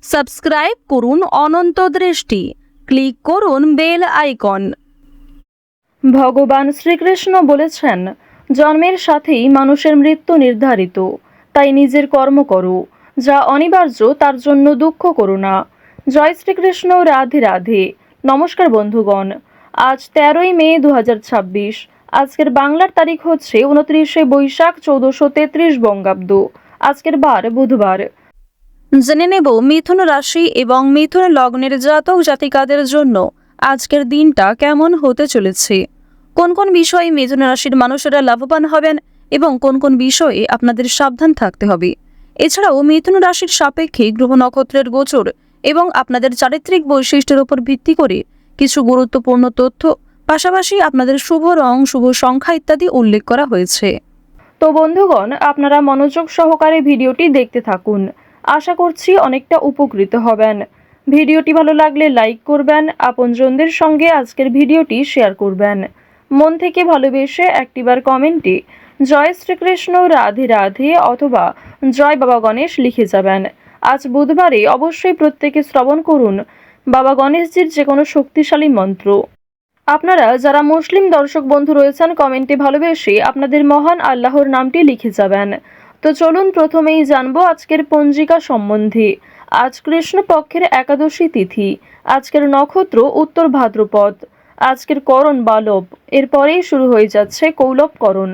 Subscribe করুন অনন্ত দৃষ্টি, click করুন বেল আইকন। ভগবান শ্রীকৃষ্ণ বলেছেন, জন্মের সাথেই মানুষের মৃত্যু নির্ধারিত, তাই নিজের কর্ম করো, যা অনিবার্য তার জন্য দুঃখ করো না। জয় শ্রীকৃষ্ণ, রাধে রাধে। নমস্কার বন্ধুগণ, আজ 13ই মে 2026। আজকের বাংলার তারিখ হচ্ছে 29শে বৈশাখ 1433 বঙ্গাব্দ। আজকের বার বুধবার। জেনে নেব মিথুন রাশি এবং মিথুন লগ্নের জাতক জাতিকাদের জন্য আজকের দিনটা কেমন হতে চলেছে, কোন কোন বিষয়ে মিথুন রাশির মানুষেরা লাভবান হবেন এবং কোন কোন বিষয়ে আপনাদের সাবধান থাকতে হবে। এছাড়াও মিথুন রাশির সাপেক্ষে গ্রহ নক্ষত্রের গোচর এবং আপনাদের চারিত্রিক বৈশিষ্ট্যের উপর ভিত্তি করে কিছু গুরুত্বপূর্ণ তথ্য, পাশাপাশি আপনাদের শুভ রং, শুভ সংখ্যা ইত্যাদি উল্লেখ করা হয়েছে। তো বন্ধুগণ, আপনারা মনোযোগ সহকারে ভিডিওটি দেখতে থাকুন। আশা করছি অনেকটা উপকৃত হবেন। ভিডিওটি ভালো লাগলে লাইক করবেন, আপনজনদের সঙ্গে আজকের ভিডিওটি শেয়ার করবেন। মন থেকে ভালোবেসে একটিবার কমেন্টে জয় শ্রীকৃষ্ণ, রাধে রাধে অথবা জয় বাবা গণেশ লিখে যাবেন। আজ বুধবারে অবশ্যই প্রত্যেকে শ্রবণ করুন বাবা গণেশজির যে কোনো শক্তিশালী মন্ত্র। আপনারা যারা মুসলিম দর্শক বন্ধু রয়েছেন, কমেন্টে ভালোবেসে আপনাদের মহান আল্লাহর নামটি লিখে যাবেন। তো চলুন প্রথমেই জানবো আজকের পঞ্জিকা সম্বন্ধে। আজ কৃষ্ণপক্ষের একাদশী তিথি। আজকের নক্ষত্র উত্তর ভাদ্রপদ। আজকের করণ বালব। এরপরেই শুরু হয়ে যাচ্ছে কৌলবকরণ।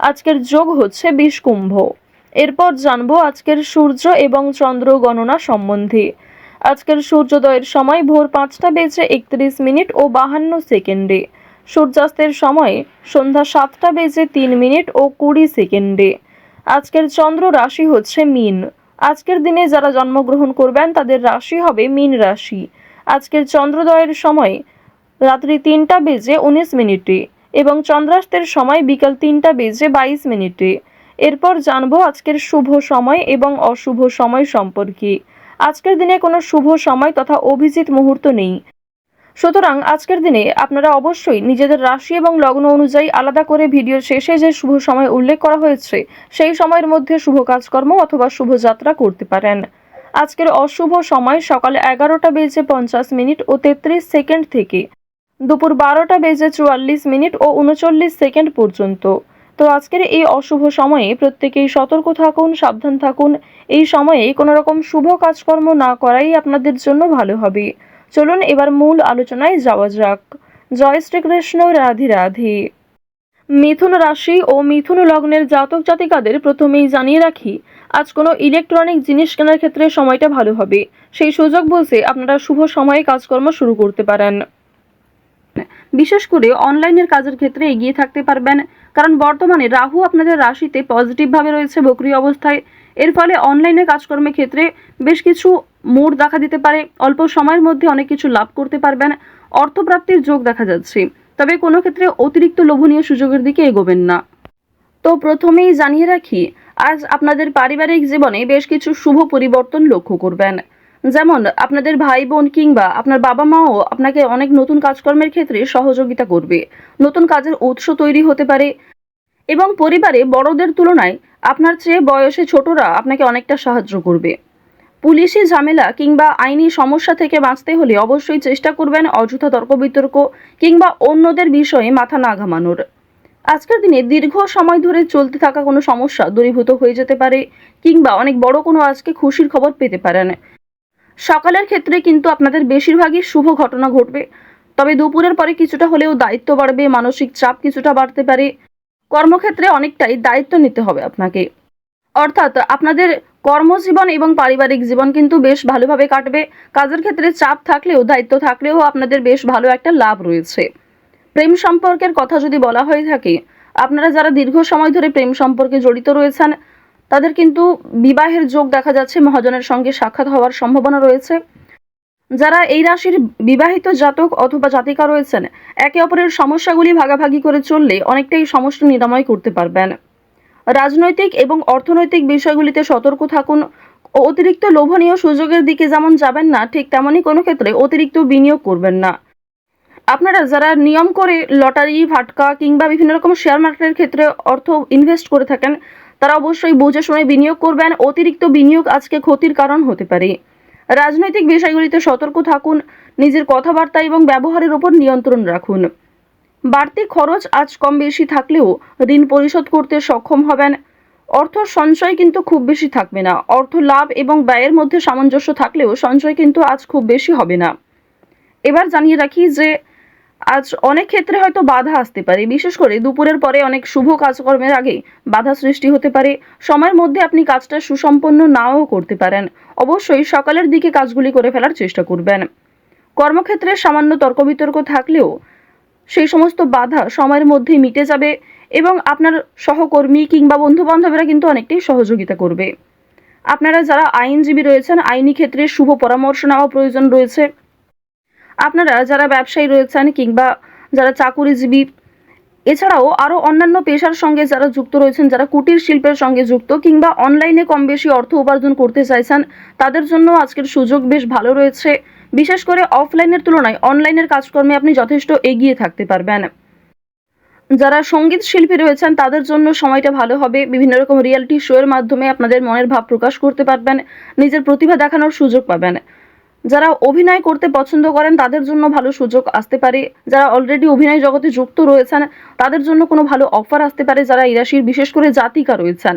আজকের যোগ হচ্ছে বিষকুম্ভ। এরপর জানবো আজকের সূর্য এবং চন্দ্র গণনা সম্বন্ধে। আজকের সূর্যোদয়ের সময় ভোর 5টা বেজে 31 মিনিট ও 52 সেকেন্ডে। সূর্যাস্তের সময় সন্ধ্যা 7টা বেজে 3 মিনিট ও 20 সেকেন্ডে। আজকের চন্দ্র রাশি হচ্ছে মীন। আজকের দিনে যারা জন্মগ্রহণ করবেন তাদের রাশি হবে মীন রাশি। আজকের চন্দ্রোদয়ের সময় রাত্রি 3টা বেজে 19 মিনিটে এবং চন্দ্রাস্তের সময় বিকাল 3টা বেজে 22 মিনিটে। এরপর জানবো আজকের শুভ সময় এবং অশুভ সময় সম্পর্কে। আজকের দিনে কোনো শুভ সময় তথা অভিজিৎ মুহূর্ত নেই, সুতরাং আজকের দিনে আপনারা অবশ্যই নিজেদের রাশি এবং লগ্ন অনুযায়ী আলাদা করে ভিডিওর শেষে যে শুভ সময় উল্লেখ করা হয়েছে সেই সময়ের মধ্যে শুভ কাজকর্ম অথবা শুভ যাত্রা করতে পারেন। আজকের অশুভ সময় সকাল 11টা বেজে 50 মিনিট ও 33 সেকেন্ড থেকে দুপুর 12টা বেজে 44 মিনিট ও 39 সেকেন্ড পর্যন্ত। তো আজকের এই অশুভ সময়ে প্রত্যেকেই সতর্ক থাকুন, সাবধান থাকুন। এই সময়ে কোনো রকম শুভ কাজকর্ম না করাই আপনাদের জন্য ভালো হবে। চলুন এবার মূল আলোচনায় যাওয়া যাক। জয় শ্রীকৃষ্ণ, রাধে রাধে। মিথুন রাশি ও মিথুন লগ্নের জাতক জাতিকাদের প্রথমেই জানিয়ে রাখি, আজ কোনো ইলেকট্রনিক জিনিস কেনার ক্ষেত্রে সময়টা ভালো হবে। সেই সুযোগ বুঝে আপনারা শুভ সময়ে কাজকর্ম শুরু করতে পারেন। বিশেষ করে অনলাইনের কাজের ক্ষেত্রে এগিয়ে থাকতে পারবেন, কারণ বর্তমানে রাহু আপনাদের রাশিতে পজিটিভভাবে রয়েছে বক্রী অবস্থায়। এর ফলে অনলাইনে কাজকর্মের ক্ষেত্রে বেশ কিছু মোড় দেখা দিতে পারে। অল্প সময়ের মধ্যে অনেক কিছু লাভ করতে পারবেন। অর্থপ্রাপ্তির যোগ দেখা যাচ্ছে, তবে কোনো ক্ষেত্রে অতিরিক্ত লোভনীয় সুযোগের দিকে এগোবেন না। তো প্রথমেই জানিয়ে রাখি, আজ আপনাদের পারিবারিক জীবনে বেশ কিছু শুভ পরিবর্তন লক্ষ্য করবেন। যেমন আপনাদের ভাই বোন কিংবা আপনার বাবা মাও আপনাকে অনেক নতুন কাজকর্মের ক্ষেত্রে সহযোগিতা করবে। নতুন কাজের উৎস তৈরি হতে পারে এবং পরিবারে বড়দের তুলনায় আপনার চেয়ে বয়সে ছোটরা আপনাকে অনেকটা সাহায্য করবে। পুলিশি ঝামেলা কিংবা আইনি সমস্যা থেকে বাঁচতে হলে অবশ্যই চেষ্টা করবেন অযথা তর্ক বিতর্ক কিংবা অন্যদের বিষয়ে মাথা না ঘামানোর। আজকের দিনে দীর্ঘ সময় ধরে চলতে থাকা কোনো সমস্যা দূরীভূত হয়ে যেতে পারে কিংবা অনেক বড় কোনো আজকে খুশির খবর পেতে পারেন। সকালের ক্ষেত্রে কিন্তু আপনাদের বেশিরভাগই শুভ ঘটনা ঘটবে, তবে দুপুরের পরে কিছুটা হলেও দায়িত্ব বাড়বে, মানসিক চাপ কিছুটা বাড়তে পারে। কর্মক্ষেত্রে অনেকটাই দায়িত্ব নিতে হবে আপনাকে, অর্থাৎ আপনাদের কর্মজীবন এবং পারিবারিক জীবন কিন্তু বেশ ভালোভাবে কাটবে। কাজের ক্ষেত্রে চাপ থাকলেও দায়িত্ব থাকলেও আপনাদের বেশ ভালো একটা লাভ রয়েছে। প্রেম সম্পর্কের কথা যদি বলা হয়ে থাকে, আপনারা যারা দীর্ঘ সময় ধরে প্রেম সম্পর্কে জড়িত রয়েছেন তাদের কিন্তু বিবাহের যোগ দেখা যাচ্ছে, মহাজনের সঙ্গে সাক্ষাৎ হওয়ার সম্ভাবনা রয়েছে। যারা এই রাশির বিবাহিত জাতক অথবা জাতিকা রয়েছেন, একে অপরের সমস্যাগুলি ভাগাভাগি করে চললে অনেকটাই সমস্যা নিরাময় করতে পারবেন। রাজনৈতিক এবং অর্থনৈতিক বিষয়গুলিতে সতর্ক থাকুন। অতিরিক্ত লোভনীয় সুযোগের দিকে যেমন যাবেন না, ঠিক তেমনই কোনো ক্ষেত্রে অতিরিক্ত বিনিয়োগ করবেন না। আপনারা যারা নিয়ম করে লটারি, ফাটকা কিংবা বিভিন্ন রকম শেয়ার মার্কেটের ক্ষেত্রে অর্থ ইনভেস্ট করে থাকেন, তারা অবশ্যই বুঝে শুনে বিনিয়োগ করবেন। অতিরিক্ত বিনিয়োগ আজকে ক্ষতির কারণ হতে পারে। রাজনৈতিক বিষয়গুলিতে সতর্ক থাকুন, নিজের কথাবার্তা এবং ব্যবহারের উপর নিয়ন্ত্রণ রাখুন। বাড়তি খরচ আজ কম বেশি থাকলেও ঋণ পরিশোধ করতে সক্ষম হবেন। অর্থ সঞ্চয় কিন্তু খুব বেশি থাকবে না। অর্থ লাভ এবং ব্যয়ের মধ্যে সামঞ্জস্য থাকলেও সঞ্চয় কিন্তু আজ খুব বেশি হবে না। এবার জানিয়ে রাখি যে আজ অনেক ক্ষেত্রে হয়তো বাধা আসতে পারে, বিশেষ করে দুপুরের পরে অনেক শুভ কাজকর্মের আগে বাধা সৃষ্টি হতে পারে। সময়ের মধ্যে আপনি কাজটা সুসম্পন্ন নাও করতে পারেন। অবশ্যই সকালের দিকে কাজগুলি করে ফেলার চেষ্টা করবেন। কর্মক্ষেত্রে সামান্য তর্ক বিতর্ক থাকলেও সেই সমস্ত বাধা সময়ের মধ্যেই মিটে যাবে এবং আপনার সহকর্মী কিংবা বন্ধু বান্ধবেরা কিন্তু অনেকটাই সহযোগিতা করবে। আপনারা যারা আইনজীবী রয়েছেন, আইনি ক্ষেত্রে শুভ পরামর্শ নেওয়া প্রয়োজন রয়েছে। আপনারা যারা ব্যবসায়ী রয়েছেন কিংবা যারা চাকুরিজীবী, এছাড়াও আরও অন্যান্য পেশার সঙ্গে যারা যুক্ত রয়েছেন, যারা কুটির শিল্পের সঙ্গে যুক্ত কিংবা অনলাইনে কম বেশি অর্থ উপার্জন করতে চাইছেন, তাদের জন্য আজকের সুযোগ বেশ ভালো রয়েছে। বিশেষ করে অফলাইনের তুলনায় অনলাইনের কাজকর্মে আপনি যথেষ্ট এগিয়ে থাকতে পারবেন। যারা সঙ্গীত শিল্পী রয়েছেন তাদের জন্য সময়টা ভালো হবে। বিভিন্ন রকম রিয়েলিটি শো এর মাধ্যমে আপনাদের মনের ভাব প্রকাশ করতে পারবেন, নিজের প্রতিভা দেখানোর সুযোগ পাবেন। যারা অভিনয় করতে পছন্দ করেন তাদের জন্য ভালো সুযোগ আসতে পারে। যারা অলরেডি অভিনয় জগতে যুক্ত রয়েছেন তাদের জন্য কোনো ভালো অফার আসতে পারে, যারা এই রাশির বিশেষ করে জাতিকা রয়েছেন।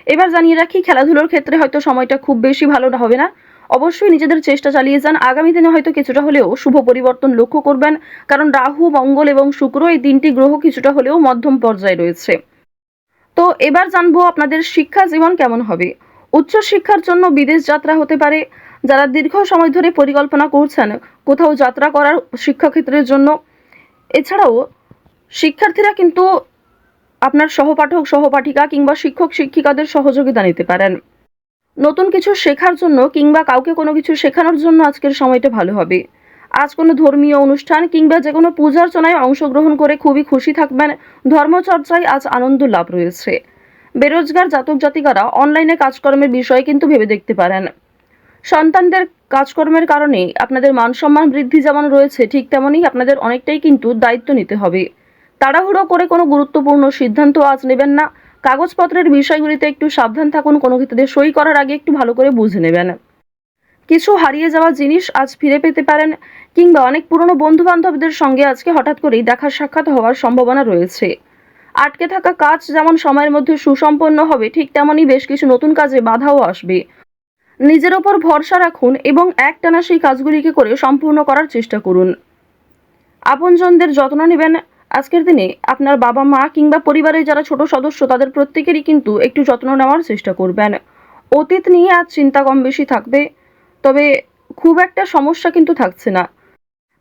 এবার জানিয়ে রাখি, খেলাধুলোর ক্ষেত্রে হয়তো সময়টা খুব বেশি ভালো হবে না। অবশ্যই নিজেদের চেষ্টা চালিয়ে যান। আগামী দিনে হয়তো কিছুটা হলেও শুভ পরিবর্তন লক্ষ্য করবেন, কারণ রাহু, মঙ্গল এবং শুক্র এই তিনটি গ্রহ কিছুটা হলেও মধ্যম পর্যায়ে রয়েছে। তো এবার জানবো আপনাদের শিক্ষা জীবন কেমন হবে। উচ্চ শিক্ষার জন্য বিদেশ যাত্রা হতে পারে। যারা দীর্ঘ সময় ধরে পরিকল্পনা করছেন কোথাও যাত্রা করার শিক্ষাক্ষেত্রের জন্য, এছাড়াও শিক্ষার্থীরা কিন্তু আপনার সহপাঠক সহপাঠিকা কিংবা শিক্ষক শিক্ষিকাদের সহযোগিতা নিতে পারেন। নতুন কিছু শেখার জন্য কিংবা কাউকে কোনো কিছু শেখানোর জন্য আজকের সময়টা ভালো হবে। আজ কোনো ধর্মীয় অনুষ্ঠান কিংবা যে কোনো পূজার্চনায় অংশগ্রহণ করে খুবই খুশি থাকবেন। ধর্মচর্চায় আজ আনন্দ লাভ রয়েছে। বেরোজগার জাতক জাতিকারা অনলাইনে কাজকর্মের বিষয়ে কিন্তু ভেবে দেখতে পারেন। সন্তানদের কাজকর্মের কারণে আপনাদের মান সম্মান বৃদ্ধি যেমন রয়েছে, ঠিক তেমনই আপনাদের অনেকটাই কিন্তু দায়িত্ব নিতে হবে। তাড়াহুড়ো করে কোনো গুরুত্বপূর্ণ সিদ্ধান্ত আজ নেবেন না। কাগজপত্রের বিষয়গুলিতে একটু সাবধান থাকুন। কোনো ক্ষেত্রে সই করার আগে একটু ভালো করে বুঝে নেবেন। কিছু হারিয়ে যাওয়া জিনিস আজ ফিরে পেতে পারেন কিংবা অনেক পুরনো বন্ধু বান্ধবদের সঙ্গে আজকে হঠাৎ করেই দেখা সাক্ষাৎ হওয়ার সম্ভাবনা রয়েছে। আটকে থাকা কাজ যেমন সময়ের মধ্যে সুসম্পন্ন হবে, ঠিক তেমনই বেশ কিছু নতুন কাজে বাধাও আসবে। নিজের ওপর ভরসা রাখুন এবং একটানা সেই কাজগুলিকে করে সম্পূর্ণ করার চেষ্টা করুন। আপনজনদের যত্ন নেবেন। আজকের দিনে আপনার বাবা মা কিংবা পরিবারের যারা ছোট সদস্য তাদের প্রত্যেকেরই কিন্তু একটু যত্ন নেওয়ার চেষ্টা করবেন। অতীত নিয়ে আজ চিন্তা কম বেশি থাকবে, তবে খুব একটা সমস্যা কিন্তু থাকছে না।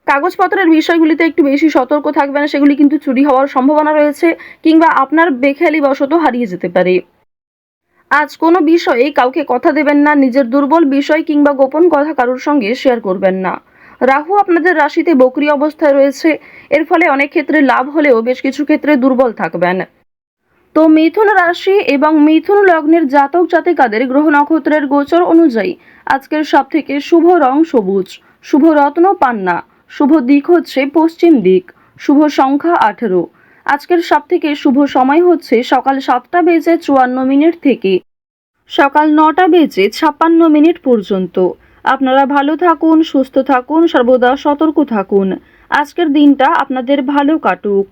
কাগজপত্রের বিষয়গুলিতে একটু বেশি সতর্ক থাকবেন, সেগুলি কিন্তু চুরি হওয়ার সম্ভাবনা রয়েছে কিংবা আপনার বেখেয়ালি বশত হারিয়ে যেতে পারে। আজ কোনো বিষয়ে কাউকে কথা দেবেন না। নিজের দুর্বল বিষয় কিংবা গোপন কথা কারোর সঙ্গে শেয়ার করবেন না। রাহু আপনাদের রাশিতে বক্রী অবস্থায় রয়েছে। এর ফলে অনেক ক্ষেত্রে লাভ হলেও বেশ কিছু ক্ষেত্রে দুর্বল থাকবেন। তো মিথুন রাশি এবং মিথুন লগ্নের জাতক জাতিকাদের গ্রহ নক্ষত্রের গোচর অনুযায়ী আজকের সবথেকে শুভ রং সবুজ, শুভ রত্ন পান্না, শুভ দিক হচ্ছে পশ্চিম দিক, শুভ সংখ্যা 18। আজকের সবথেকে শুভ সময় হচ্ছে সকাল 7:54 থেকে সকাল 9:56 পর্যন্ত। আপনারা ভালো থাকুন, সুস্থ থাকুন, সর্বদা সতর্ক থাকুন। আজকের দিনটা আপনাদের ভালো কাটুক।